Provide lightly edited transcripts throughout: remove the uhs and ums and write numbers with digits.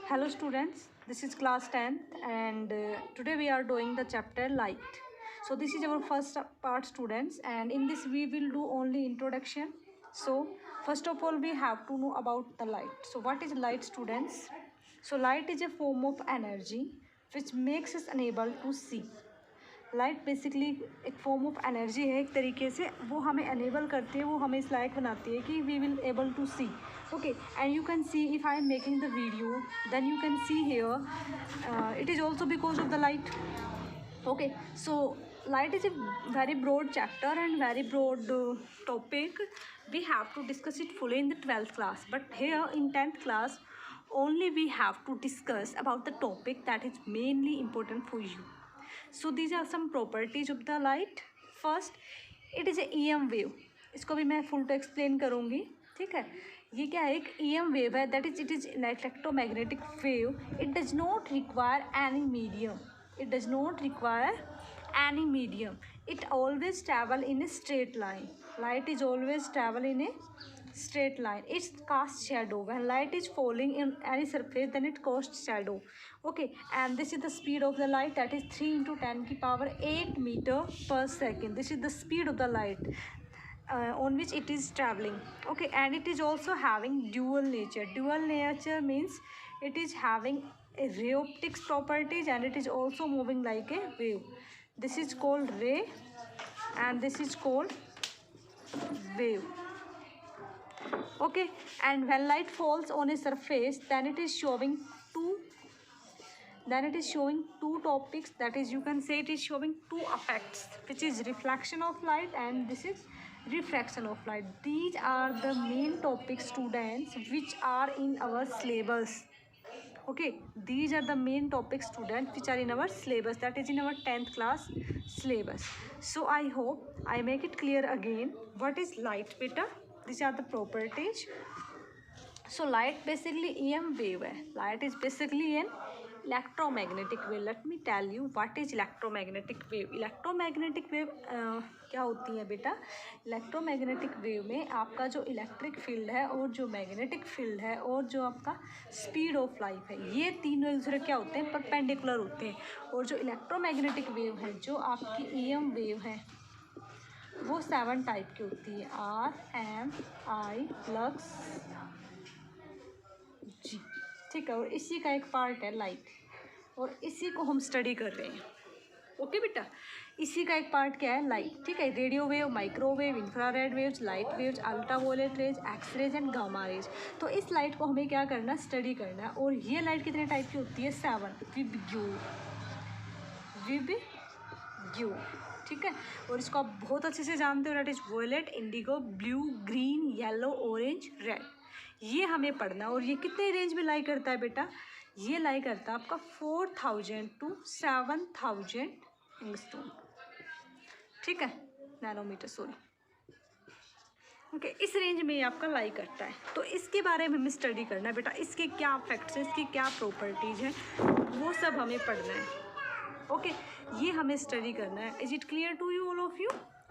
Hello students, this is class 10th and today we are doing the chapter light. So this is our first part students, and in this we will do only introduction. So first of all we have to know about the light. So what is light students? So light is a form of energy which makes us unable to see. Light basically एक form of energy है, एक तरीके से वो हमें enable करती है, वो हमें इस लायक बनाती है कि we will able to see. Okay, and you can see if I am making the video, then you can see here it is also because of the light. Okay, so light is a very broad chapter and very broad topic. We have to discuss it fully in the 12th class, but here in 10th class only we have to discuss about the topic that is mainly important for you. So these are some properties of the light. First, it is a EM wave. इसको भी मैं full to explain करूँगी. ठीक है, ये क्या है, एक EM वेव है, that is it is electromagnetic wave. It does not require any medium. It does not require any medium. It always travel in a straight line. Light is always travel in a straight line. It casts shadow. When light is falling in any surface, then it casts shadow. Okay, and this is the speed of the light, that is 3 into 10 की power 8 meter per second. This is the speed of the light on which it is traveling. Okay, and it is also having dual nature. Dual nature means it is having a ray optics properties and it is also moving like a wave. This is called ray and this is called wave. Okay, and when light falls on a surface, then it is showing two topics, that is you can say it is showing two effects, which is reflection of light and this is refraction of light. These are the main topics students which are in our syllabus. Okay, these are the main topics students which are in our syllabus, that is in our 10th class syllabus. So I hope I make it clear again. What is light beta? These are the properties. So light basically EM wave है. Light is basically an electromagnetic wave. Let me tell you what is electromagnetic wave. Electromagnetic wave क्या होती है बेटा? Electromagnetic wave में आपका जो electric field है और जो मैग्नेटिक फील्ड है और जो आपका स्पीड ऑफ लाइट है, ये तीनों एक दूसरे क्या होते हैं, परपेंडिकुलर होते हैं. और जो इलेक्ट्रोमैग्नेटिक वेव है, जो आपकी EM वेव है, वो 7 टाइप की होती है. RMI फ्लक्स जी, ठीक है. और इसी का एक पार्ट है लाइट, और इसी को हम स्टडी कर रहे हैं. ओके बेटा, इसी का एक पार्ट क्या है, लाइट. ठीक है, radio wave, microwave, infrared waves, light waves, ultraviolet rays, X-rays and gamma rays. तो इस लाइट को हमें क्या करना है, स्टडी करना है. और ये लाइट कितने टाइप की होती है, 7. विबग्यू. ठीक है, और इसको आप बहुत अच्छे से जानते हो, that is violet, indigo, blue, green, yellow, orange, red. ये हमें पढ़ना है. और ये कितने रेंज में लाई करता है बेटा, ये लाई करता है आपका 4000 to 7000 एंगस्ट्रॉम. ठीक है, नैनोमीटर, सॉरी. ओके, इस रेंज में ये आपका लाई करता है. तो इसके बारे में हमें स्टडी करना है बेटा. इसके क्या फैक्ट्स हैं, इसकी क्या प्रॉपर्टीज़ हैं, वो सब हमें पढ़ना है. ओके, ये हमें स्टडी करना है. Is it clear to you all of you?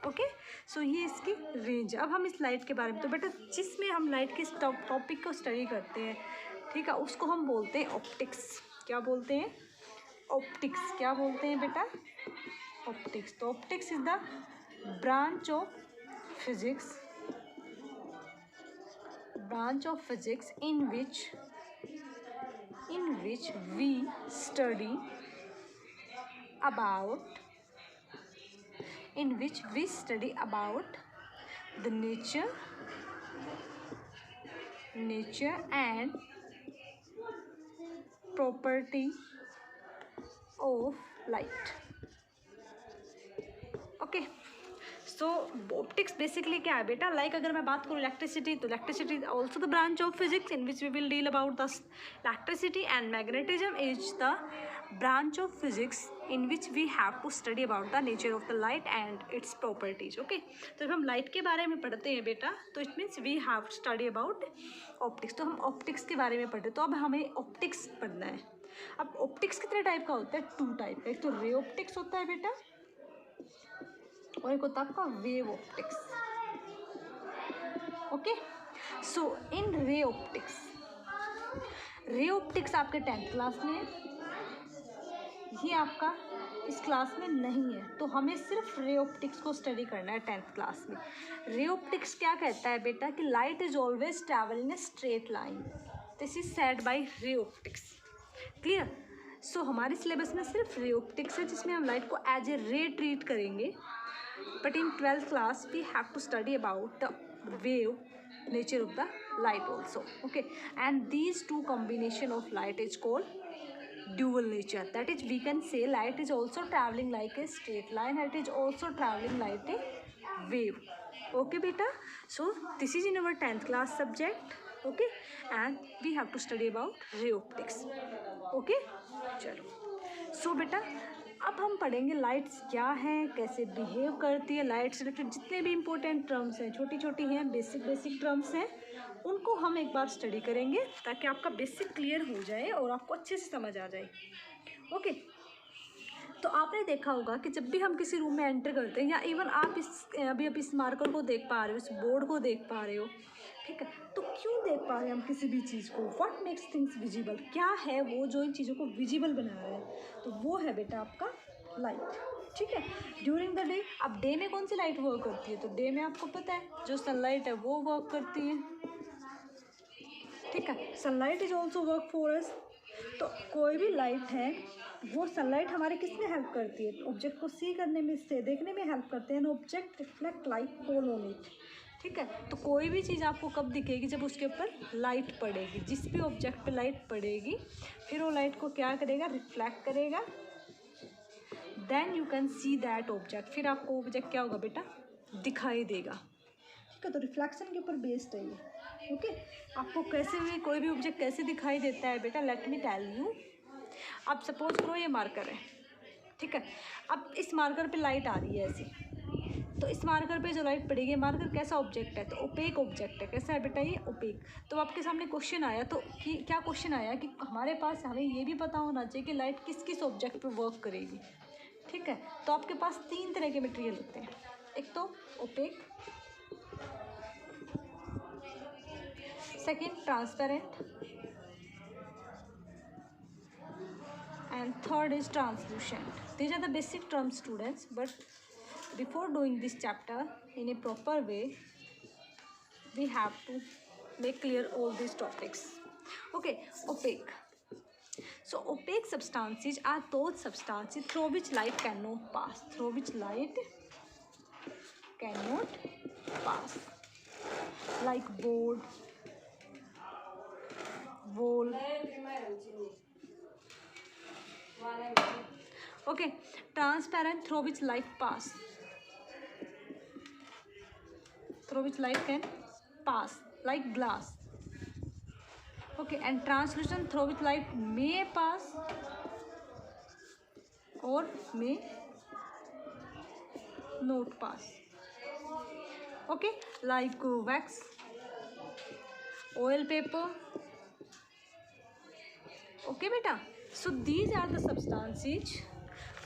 Okay, so ये इसकी रेंज है. अब हम इस लाइट के बारे में, तो बेटा जिसमें हम लाइट के टॉपिक को स्टडी करते हैं, ठीक है, उसको हम बोलते हैं ऑप्टिक्स. क्या बोलते हैं, ऑप्टिक्स. क्या बोलते हैं बेटा, ऑप्टिक्स. तो optics is the branch of physics in which we study about the nature and property of light. Okay, so optics basically क्या है बेटा, लाइक अगर मैं बात करूँ इलेक्ट्रिसिटी, तो electricity also the branch of physics in which we will deal about the electricity. And magnetism is the branch of physics in which we have to study about the nature of the light and its properties. Okay, तो जब हम light के बारे में पढ़ते हैं बेटा, तो it means we have study about optics. तो हम ऑप्टिक्स के बारे में पढ़ते, तो अब हमें ऑप्टिक्स पढ़ना है. अब ऑप्टिक्स कितने टाइप का होता है, 2 टाइप का. एक तो रे ऑप्टिक्स होता है बेटा, और एक होता है आपका वेव ऑप्टिक्स. ओके, सो इन रे ऑप्टिक्स रे ऑप्टिक्स आपके 10th क्लास में है, ये आपका इस क्लास में नहीं है, तो हमें सिर्फ रे ऑप्टिक्स को स्टडी करना है 10th क्लास में। रे ऑप्टिक्स क्या कहता है बेटा कि light is always travel in a straight line, this is said by ray optics. Clear? So हमारे सिलेबस में सिर्फ रे ऑप्टिक्स है जिसमें हम लाइट को एज ए रे ट्रीट करेंगे, but in 12th class we have to study about the wave nature of the light also. Okay, and these two combination of light is called dual nature, that is we can say light is also traveling like a straight line, it is also traveling like a wave. Okay beta, so this is in our 10th class subject. Okay, and we have to study about ray optics. Okay, चलो सो बेटा अब हम पढ़ेंगे lights क्या हैं, कैसे behave करती है, लाइट से रिलेटेड जितने भी इंपॉर्टेंट टर्म्स हैं, छोटी छोटी हैं, बेसिक टर्म्स हैं, उनको हम एक बार स्टडी करेंगे ताकि आपका बेसिक क्लियर हो जाए और आपको अच्छे से समझ आ जाए। ओके, तो आपने देखा होगा कि जब भी हम किसी रूम में एंटर करते हैं, या इवन आप अभी इस मार्कर को देख पा रहे हो, इस बोर्ड को देख पा रहे हो, ठीक है, तो क्यों देख पा रहे हैं हम किसी भी चीज़ को? व्हाट मेक्स थिंग्स विजिबल, क्या है वो जो इन चीज़ों को विजिबल बना रहा है? तो वो है बेटा आपका लाइट। ठीक है, ड्यूरिंग द डे, अब डे में कौन सी लाइट वर्क करती है? तो डे में आपको पता है जो सनलाइट है वो वर्क करती है। ठीक है, sunlight is also work for us. तो कोई भी लाइट है वो सनलाइट हमारे किस में हेल्प करती है? ऑब्जेक्ट को सी करने में, से देखने में हेल्प करते हैं। Object reflect light fall on it. ठीक है, तो कोई भी चीज़ आपको कब दिखेगी? जब उसके ऊपर लाइट पड़ेगी। जिस भी ऑब्जेक्ट पे लाइट पड़ेगी फिर वो लाइट को क्या करेगा? रिफ्लेक्ट करेगा, then you can see that object. फिर आपको ऑब्जेक्ट क्या होगा बेटा? दिखाई देगा। ठीक है, तो रिफ्लेक्शन के ऊपर बेस्ड है ये। ओके, आपको कैसे भी कोई भी ऑब्जेक्ट कैसे दिखाई देता है बेटा? Let me tell you. अब सपोज करो ये मार्कर है, ठीक है, अब इस मार्कर पे लाइट आ रही है ऐसी, तो इस मार्कर पे जो लाइट पड़ेगी, मार्कर कैसा ऑब्जेक्ट है? तो ओपेक ऑब्जेक्ट है। कैसा है बेटा ये? ओपेक। तो आपके सामने क्वेश्चन आया, तो कि क्या क्वेश्चन आया कि हमारे पास हमें ये भी पता होना चाहिए कि लाइट किस किस ऑब्जेक्ट पे वर्क करेगी। ठीक है, तो आपके पास 3 तरह के मटेरियल होते हैं। एक तो opaque, second transparent, and third is translucent. These are the basic terms students, but before doing this chapter in a proper way we have to make clear all these topics. Okay, opaque. So opaque substances are those substances through which light cannot pass, through which light cannot pass, like board, wall. Okay, transparent, through which light pass, through which light can pass, like glass. Okay, and translucent, through which light may pass or may not pass. Okay, like wax, oil, paper. Okay beta, so these are the substances.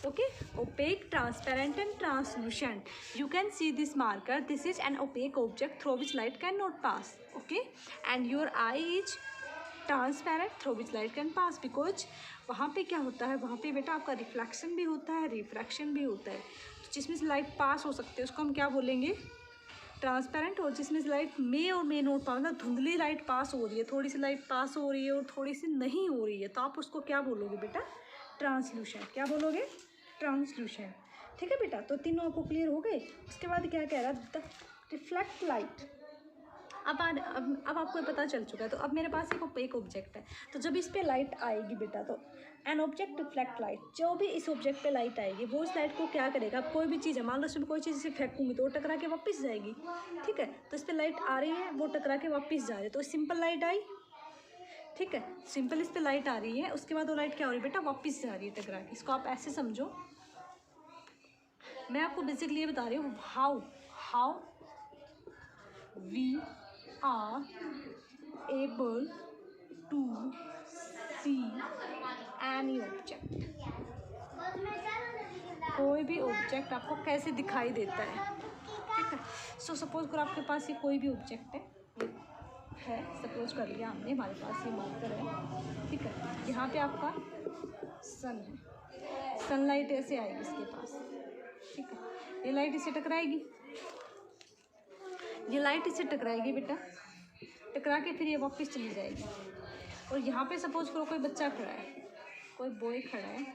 Okay, opaque, transparent and translucent. You can see this marker, this is an opaque object through which light cannot pass. Okay, and your eye is transparent, through which light can pass, because वहाँ पे क्या होता है? वहाँ पे बेटा आपका reflection भी होता है, रिफ्रैक्शन भी होता है। तो जिसमें से लाइट पास हो सकती है उसको हम क्या बोलेंगे? ट्रांसपेरेंट। और जिसमें लाइट मे और मे नोट पास, धुंधली लाइट पास हो रही है, थोड़ी सी लाइट पास हो रही है और थोड़ी सी नहीं हो रही है, तो आप उसको क्या बोलोगे बेटा? ट्रांसल्यूशन। क्या बोलोगे? ट्रांसल्यूशन। ठीक है बेटा, तो तीनों आपको क्लियर हो गए। उसके बाद क्या कह रहा है? The reflect light. अब आपको पता चल चुका है। तो अब मेरे पास एक ऑब्जेक्ट है, तो जब इस पे लाइट आएगी बेटा, तो एन ऑब्जेक्ट रिफ्लेक्ट लाइट, जो भी इस ऑब्जेक्ट पे लाइट आएगी वो इस लाइट को क्या करेगा? कोई भी चीज़ है, मान लो इसमें कोई चीज़ इसे फेंकूंगी तो वो टकरा के वापस जाएगी। ठीक है, तो इस पर लाइट आ रही है, वो टकरा के वापस जा रही है, तो सिंपल लाइट आई। ठीक है, सिंपल इस पर लाइट आ रही है, उसके बाद वो लाइट क्या हो रही है बेटा? वापस जा रही है टकरा के। इसको आप ऐसे समझो, मैं आपको बेसिकली ये बता रही हूँ how we are able to see any object. कोई भी ऑब्जेक्ट आपको कैसे दिखाई देता है? ठीक है, सो सपोज करो आपके पास ये कोई भी ऑब्जेक्ट है, है, सपोज कर लिया हमने, हमारे पास ये मार्कर है, ठीक है। यहाँ पे आपका सन है, सनलाइट ऐसे आएगी इसके पास, ठीक है। ये लाइट इससे टकराएगी, ये लाइट इससे टकराएगी बेटा, टकरा के फिर ये वापस चली जाएगी। और यहाँ पे सपोज करो कोई बच्चा खड़ा है, कोई बॉय खड़ा है,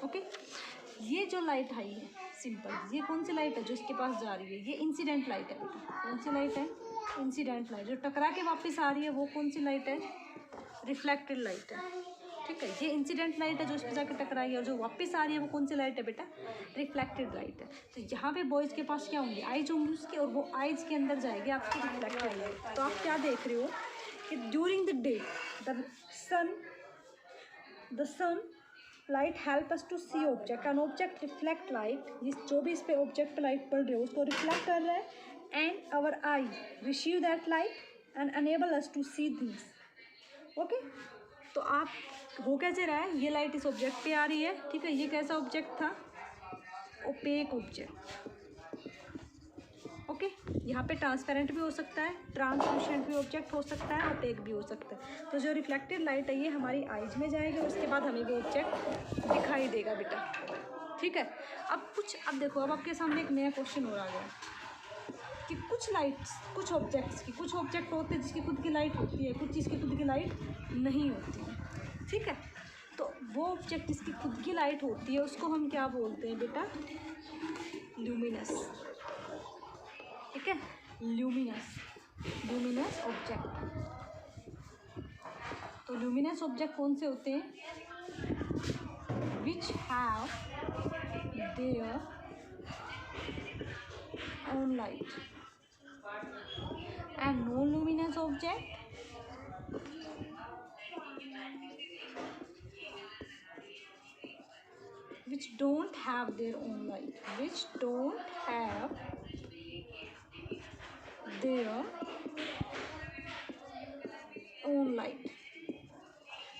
ओके। ये जो लाइट आई है सिंपल, ये कौन सी लाइट है जो इसके पास जा रही है? ये इंसिडेंट लाइट है बेटा। कौन सी लाइट है? Incident light. जो टकरा के वापस आ रही है वो कौन सी लाइट है? रिफ्लेक्टेड लाइट है, ठीक है। ये इंसिडेंट लाइट है जो उस पर जाकर टकराई है, और जो वापस आ रही है वो कौन सी लाइट है बेटा? रिफ्लेक्टेड लाइट है। तो यहाँ पे बॉयज़ के पास क्या होंगी? आइज होंगी उसकी, और वो आइज के अंदर जाएगी आपकी रिफ्लेक्टेड लाइट। तो आप क्या देख रहे हो कि during the day the sun light help us to see object, an object reflect light, जो भी इस पे ऑब्जेक्ट पे लाइट पड़ रही है उसको रिफ्लेक्ट कर रहा है, and our eye receive that light and enable us to see things, okay. तो आप हो कैसे रहा है? ये लाइट इस ऑब्जेक्ट पे आ रही है, ठीक है। ये कैसा ऑब्जेक्ट था? Opaque object, okay. यहाँ पे ट्रांसपेरेंट भी हो सकता है, ट्रांसलूसेंट भी ऑब्जेक्ट हो सकता है, ओपेक भी हो सकता है। तो जो रिफ्लेक्टेड लाइट है ये हमारी आइज में जाएगी, और उसके बाद हमें वो ऑब्जेक्ट दिखाई देगा बेटा, ठीक है। अब देखो, अब आपके सामने एक नया क्वेश्चन और आ गया कि कुछ ऑब्जेक्ट होते हैं जिसकी खुद की लाइट होती है, कुछ चीज़ की खुद की लाइट नहीं होती है, ठीक है। तो वो ऑब्जेक्ट जिसकी खुद की लाइट होती है उसको हम क्या बोलते हैं बेटा? ल्यूमिनस, ठीक है। Luminous object. तो ल्यूमिनस ऑब्जेक्ट कौन से होते हैं? Which have their own light, and non-luminous object which don't have their own light,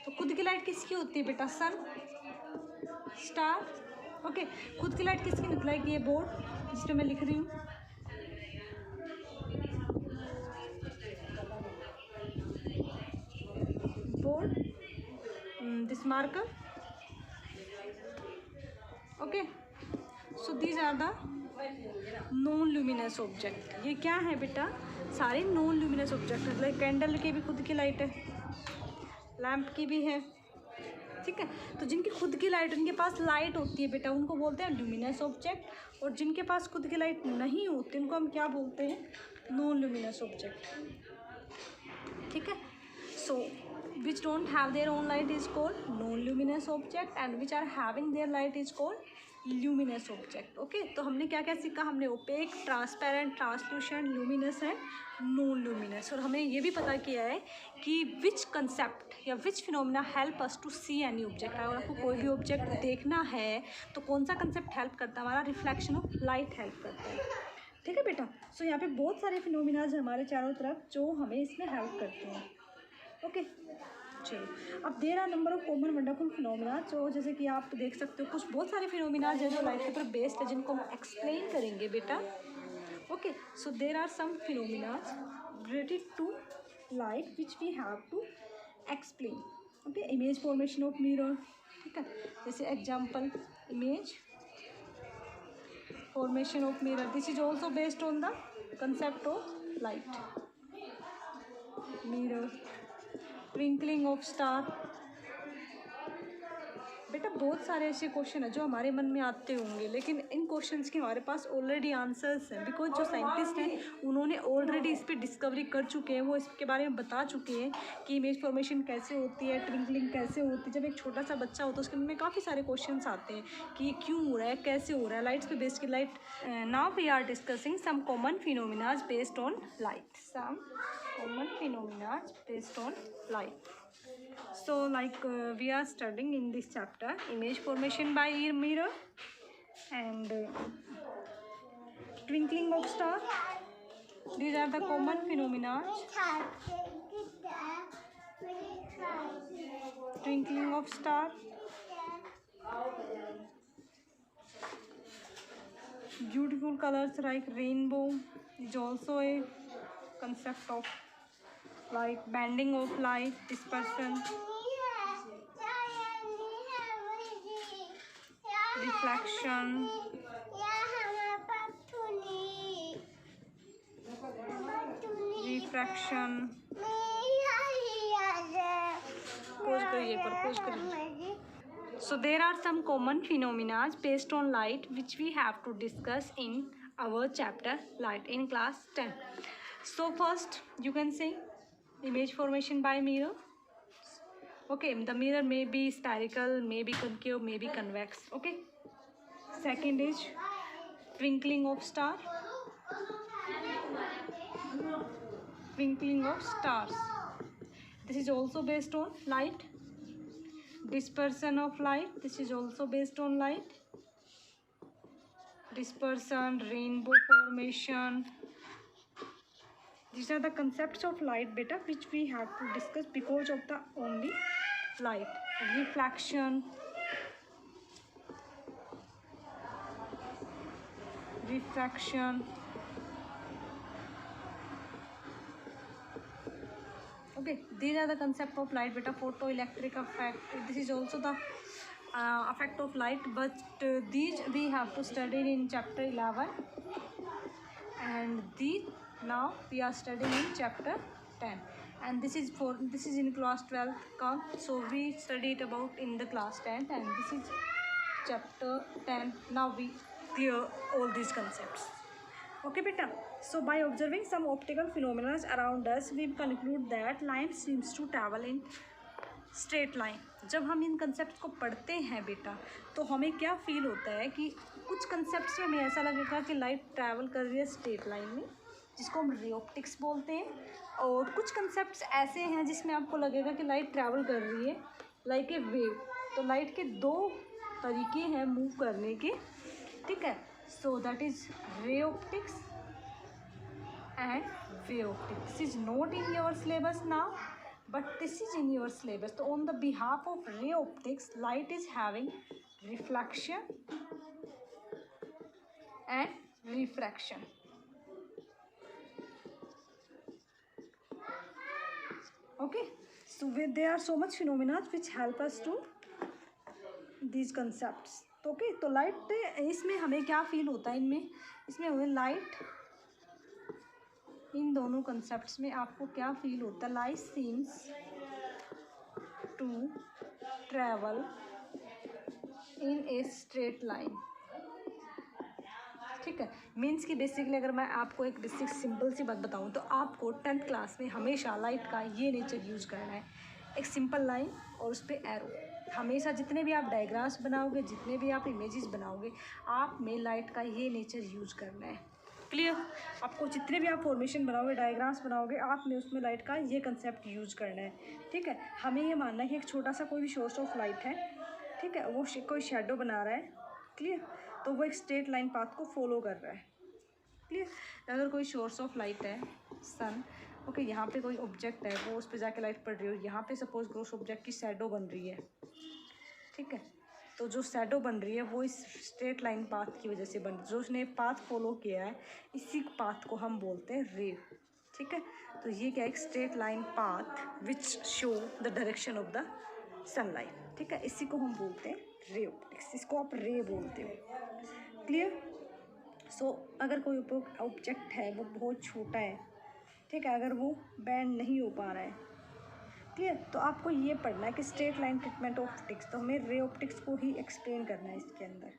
तो खुद की लाइट किसकी होती है बेटा? सन, स्टार, ओके। खुद की लाइट किसकी निकलेगी? ये बोर्ड जिस पे मैं लिख रही हूँ, board, this marker, okay. So these are the non luminous object. ये क्या है बेटा? सारे नॉन ल्यूमिनस ऑब्जेक्ट है। लाइक कैंडल की भी खुद की लाइट है, लैम्प की भी है, ठीक है। तो जिनकी खुद की लाइट, उनके पास लाइट होती है बेटा, उनको बोलते हैं ल्यूमिनस ऑब्जेक्ट। और जिनके पास खुद की लाइट नहीं होती उनको हम क्या बोलते हैं? नॉन ल्यूमिनस ऑब्जेक्ट, ठीक है। So which don't have their own light is called non luminous object, and which are having their light is called luminous object, okay. तो हमने क्या क्या सीखा? हमने opaque, transparent, translucent, luminous and non luminous. और हमने ये भी पता किया है कि विच कंसेप्ट या which phenomena help us to see any object. अगर आपको कोई भी ऑब्जेक्ट देखना है तो कौन सा कंसेप्ट हेल्प करता है? हमारा रिफ्लेक्शन ऑफ लाइट हेल्प करता है, ठीक है बेटा। सो यहाँ पे बहुत सारे फिनोमिनाज हैं हमारे चारों तरफ जो हमें इसमें हेल्प करते हैं, ओके। चलो, अब there are number of common wonderful phenomena. जो जैसे कि आप देख सकते हो कुछ बहुत सारे फिनोमिनाज हैं जो लाइट के ऊपर बेस्ड है, जिनको हम एक्सप्लेन करेंगे बेटा, okay. So there are some phenomenas related to light which we have to explain, okay. Image formation of mirror, ठीक है। जैसे example, image formation of mirror, this is also based on the concept of light. Mirror, twinkling of star, बेटा बहुत सारे ऐसे question हैं जो हमारे मन में आते होंगे, लेकिन इन क्वेश्चंस के हमारे पास ऑलरेडी आंसर्स हैं, बिकॉज जो साइंटिस्ट हैं उन्होंने ऑलरेडी इस पर डिस्कवरी कर चुके हैं, वो इसके बारे में बता चुके हैं कि इमेज फॉर्मेशन कैसे होती है, ट्विंकलिंग कैसे होती है। जब एक छोटा सा बच्चा होता है उसके मन में काफ़ी सारे क्वेश्चंस आते हैं कि ये क्यों हो रहा है, कैसे हो रहा है, लाइट्स पे बेस्ड की light. Now we are discussing some common phenomenas based on light, some common phenomenas based on light. So we are studying in this chapter image formation by mirror and twinkling of star. These are the common phenomena. Twinkling of star, beautiful colors like rainbow is also a concept of like bending of light, dispersion, reflection, refraction. Pause करिए पर pause करिए. So there are some common phenomena based on light which we have to discuss in our chapter light in class 10. So first you can see image formation by mirror. Okay, the mirror may be spherical, may be concave, may be convex. Okay. Second is twinkling of star. Twinkling of stars. This is also based on light. Dispersion of light. This is also based on light. Dispersion, rainbow formation. These are the concepts of light, beta, which we have to discuss because of the only light. Reflection. Refraction. Okay, these are the concept of light, beta. Photoelectric effect. This is also the effect of light, but these we have to study in chapter 11, and these now we are studying in chapter 10, and this is in class 12 ka, so we studied about in the class 10, and this is chapter 10. Now we clear all these concepts. Okay beta, so by observing some optical phenomena around us, we conclude that light seems to travel in straight line. जब हम इन concept को पढ़ते हैं बेटा, तो हमें क्या feel होता है कि कुछ कंसेप्ट से हमें ऐसा लगेगा कि लाइट ट्रैवल कर रही है स्ट्रेट लाइन में, जिसको हम रे ऑप्टिक्स बोलते हैं, और कुछ कंसेप्ट्स ऐसे हैं जिसमें आपको लगेगा कि लाइट ट्रैवल कर रही है लाइक ए वेव. तो लाइट के दो तरीके हैं मूव करने के, ठीक है. So that is ray optics and wave optics. This is not in your syllabus now, but this is in your syllabus. So on the behalf of ray optics, light is having reflection and refraction. Okay, so there are so much phenomena which help us to these concepts. Okay, तो light इसमें हमें क्या feel होता है, इसमें हमें light, इन दोनों concepts में आपको क्या फील होता है? Light seems to travel in a straight line. ठीक है, मीन्स कि बेसिकली अगर मैं आपको एक बेसिक सिंपल सी बात बताऊं, तो आपको 10th क्लास में हमेशा लाइट का ये नेचर यूज़ करना है, एक सिंपल लाइन और उस पर एरो. हमेशा जितने भी आप डायग्राम्स बनाओगे, जितने भी आप इमेजेस बनाओगे, आप में लाइट का ये नेचर यूज़ करना है. क्लियर? आपको जितने भी आप फॉर्मेशन बनाओगे, डायग्राम्स बनाओगे, आप में उसमें लाइट का ये कंसेप्ट यूज़ करना है. ठीक है, हमें ये मानना है कि एक छोटा सा कोई भी सोर्स ऑफ लाइट है, ठीक है, वो कोई शेडो बना रहा है. क्लियर? तो वो एक स्ट्रेट लाइन पाथ को फॉलो कर रहा है. क्लियर? अगर कोई सोर्स ऑफ लाइट है, सन, ओके, यहाँ पे कोई ऑब्जेक्ट है, वो उस पर जाके लाइट पड़ रही हो, यहाँ पे सपोज उस ऑब्जेक्ट की शैडो बन रही है. ठीक है, तो जो शैडो बन रही है वो इस स्ट्रेट लाइन पाथ की वजह से बन, जो उसने पाथ फॉलो किया है, इसी पाथ को हम बोलते हैं रे. ठीक है, तो ये क्या, एक straight line path which show the direction of the sunlight. ठीक है, इसी को हम बोलते हैं रे ऑप्टिक्स, इसको आप रे बोलते हो. क्लियर? सो अगर कोई ऑब्जेक्ट है वो बहुत छोटा है, ठीक है, अगर वो बैंड नहीं हो पा रहा है, क्लियर, तो आपको ये पढ़ना है कि straight line treatment of optics, तो हमें रे ऑप्टिक्स को ही एक्सप्लेन करना है इसके अंदर.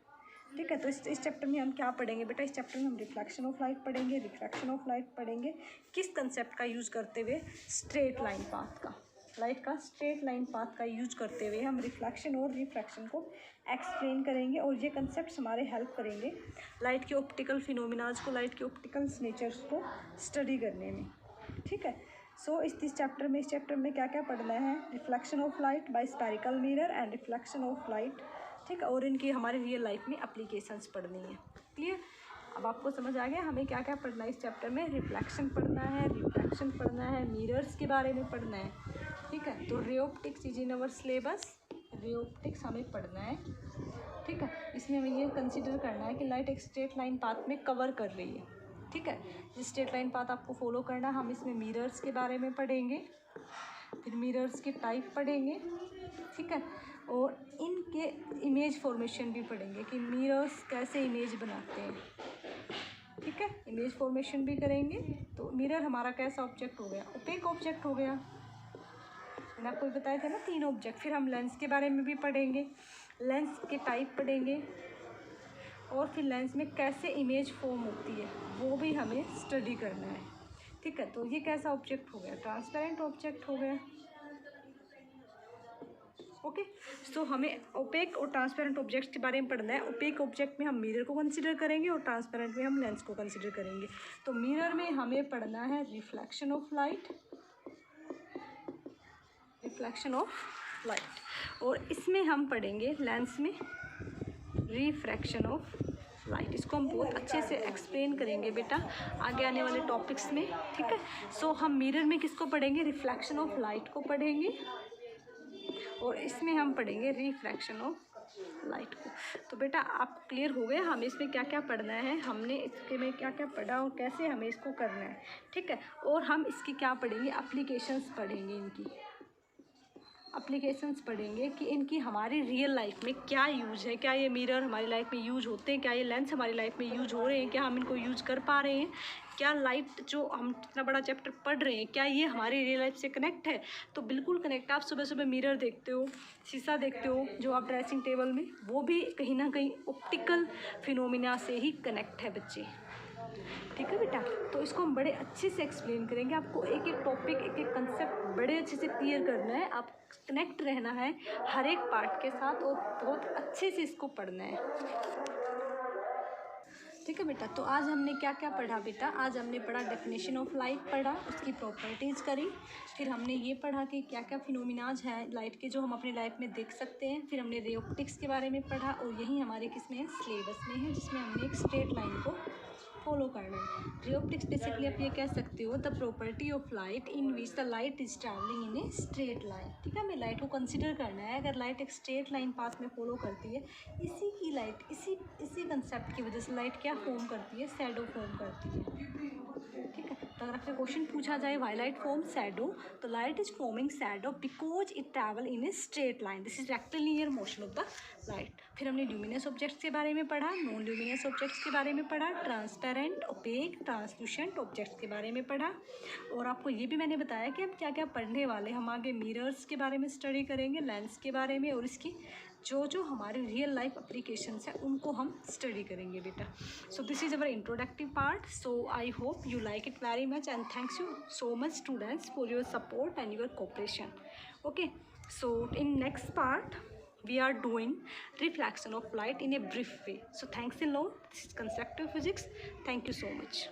ठीक है, तो इस चैप्टर में हम क्या पढ़ेंगे बेटा? इस चैप्टर में हम रिफ्लेक्शन ऑफ लाइट पढ़ेंगे, रिफ्रैक्शन ऑफ लाइट पढ़ेंगे. किस कंसेप्ट का यूज़ करते हुए? स्ट्रेट लाइन पाथ का, लाइट का स्ट्रेट लाइन पाथ का यूज़ करते हुए हम रिफ्लेक्शन और रिफ्रैक्शन को एक्सप्लेन करेंगे, और ये कंसेप्ट हमारे हेल्प करेंगे लाइट के ऑप्टिकल फिनोमिनाज को, लाइट के ऑप्टिकल नेचर्स को स्टडी करने में. ठीक है, सो इस चैप्टर में क्या क्या पढ़ना है? Reflection of light by spherical mirror and reflection of light. ठीक है, और इनकी हमारी रियल लाइफ में एप्लीकेशंस पढ़नी है. क्लियर? अब आपको समझ आ गया हमें क्या क्या पढ़ना है इस चैप्टर में? रिफ्लेक्शन पढ़ना है, रिफ्रैक्शन पढ़ना है, मिरर्स के बारे में पढ़ना है. ठीक है, तो ray optics is in our syllabus, ray optics हमें पढ़ना है. ठीक है, इसमें हमें ये कंसिडर करना है कि लाइट एक स्ट्रेट लाइन पाथ में कवर कर रही है. ठीक है, स्ट्रेट लाइन पाथ आपको फॉलो करना। हम इसमें मिरर्स के बारे में पढ़ेंगे, फिर मिरर्स के टाइप पढ़ेंगे, ठीक है, और इनके इमेज फॉर्मेशन भी पढ़ेंगे कि मिरर्स कैसे इमेज बनाते हैं, ठीक है, इमेज फॉर्मेशन भी करेंगे। तो मिरर हमारा कैसा ऑब्जेक्ट हो गया, ओपेक ऑब्जेक्ट हो गया। मैंने आपको बताया था ना 3 ऑब्जेक्ट। फिर हम लेंस के बारे में भी पढ़ेंगे, लेंस के टाइप पढ़ेंगे, और फिर लेंस में कैसे इमेज फॉर्म होती है वो भी हमें स्टडी करना है, ठीक है। तो ये कैसा ऑब्जेक्ट हो गया, ट्रांसपेरेंट ऑब्जेक्ट हो गया। ओके, सो हमें ओपेक और ट्रांसपेरेंट ऑब्जेक्ट के बारे में पढ़ना है। ओपेक ऑब्जेक्ट में हम मिरर को कंसिडर करेंगे और ट्रांसपेरेंट में हम लेंस को कंसिडर करेंगे। तो मिरर में हमें पढ़ना है reflection of light, reflection of light, और इसमें हम पढ़ेंगे लेंस में रिफ्रैक्शन ऑफ लाइट। इसको हम बहुत अच्छे से एक्सप्लेन करेंगे बेटा आगे आने वाले टॉपिक्स में, ठीक है। सो हम मिरर में किसको पढ़ेंगे, रिफ्लेक्शन ऑफ लाइट को पढ़ेंगे, और इसमें हम पढ़ेंगे रिफ्रैक्शन ऑफ लाइट को। तो बेटा आप क्लियर हो गए हमें इसमें क्या क्या पढ़ना है, हमने इसके में क्या क्या पढ़ा और कैसे हमें इसको करना है, ठीक है। और हम इसकी क्या पढ़ेंगे, एप्लीकेशंस पढ़ेंगे, इनकी एप्लीकेशंस पढ़ेंगे कि इनकी हमारी रियल लाइफ में क्या यूज़ है, क्या ये मिरर हमारी लाइफ में यूज होते हैं, क्या ये लेंस हमारी लाइफ में यूज हो रहे हैं, क्या हम इनको यूज़ कर पा रहे हैं, क्या लाइट जो हम इतना बड़ा चैप्टर पढ़ रहे हैं क्या ये हमारी रियल लाइफ से कनेक्ट है। तो बिल्कुल कनेक्ट। आप सुबह सुबह मिरर देखते हो, शीशा देखते हो जो आप ड्रेसिंग टेबल में, वो भी कहीं ना कहीं ऑप्टिकल फिनोमिना से ही कनेक्ट है बच्चे, ठीक है बेटा। तो इसको हम बड़े अच्छे से एक्सप्लेन करेंगे, आपको एक एक टॉपिक एक एक कंसेप्ट बड़े अच्छे से क्लियर करना है, आप कनेक्ट रहना है हर एक पार्ट के साथ और बहुत अच्छे से इसको पढ़ना है, ठीक है बेटा। तो आज हमने क्या क्या पढ़ा बेटा, आज हमने पढ़ा डेफिनेशन ऑफ लाइट पढ़ा, उसकी प्रॉपर्टीज़ करी, फिर हमने ये पढ़ा कि क्या क्या फिनोमिनाज हैं लाइट के जो हम अपनी लाइफ में देख सकते हैं, फिर हमने रे ऑप्टिक्स के बारे में पढ़ा, और यही हमारे किस में है, सिलेबस में है, जिसमें हमने एक स्ट्रेट लाइन को फॉलो करना है। रे ऑप्टिक्स बेसिकली आप ये कह सकते हो the property of light in which the light is travelling in a straight line, ठीक है। हमें लाइट को कंसिडर करना है, अगर लाइट एक स्ट्रेट लाइन पाथ में फॉलो करती है, इसी की लाइट इसी कंसेप्ट की वजह से लाइट क्या फॉर्म करती है, शैडो फॉर्म करती है, ठीक है। तो अगर आपसे क्वेश्चन पूछा जाए वाई लाइट फॉर्म शैडो, तो light is forming shadow because it travel in a straight line, this is rectilinear motion of the light. फिर हमने ल्यूमिनस ऑब्जेक्ट्स के बारे में पढ़ा, नॉन ल्यूमिनस ऑब्जेक्ट्स के बारे में पढ़ा, ट्रांसपेरेंट, ओपेक, ट्रांसल्यूसेंट ऑब्जेक्ट्स के बारे में पढ़ा, और आपको ये भी मैंने बताया कि हम क्या क्या पढ़ने वाले। हम आगे मिरर्स के बारे में स्टडी करेंगे, लेंस के बारे में, और इसकी जो हमारे रियल लाइफ एप्लीकेशंस हैं उनको हम स्टडी करेंगे बेटा। So this is our introductive part, so I hope you like it very much and thanks you so much students for your support and your cooperation. Okay, so in next part we are doing reflection of light in a brief way. So thanks a lot. This is constructive physics. Thank you so much.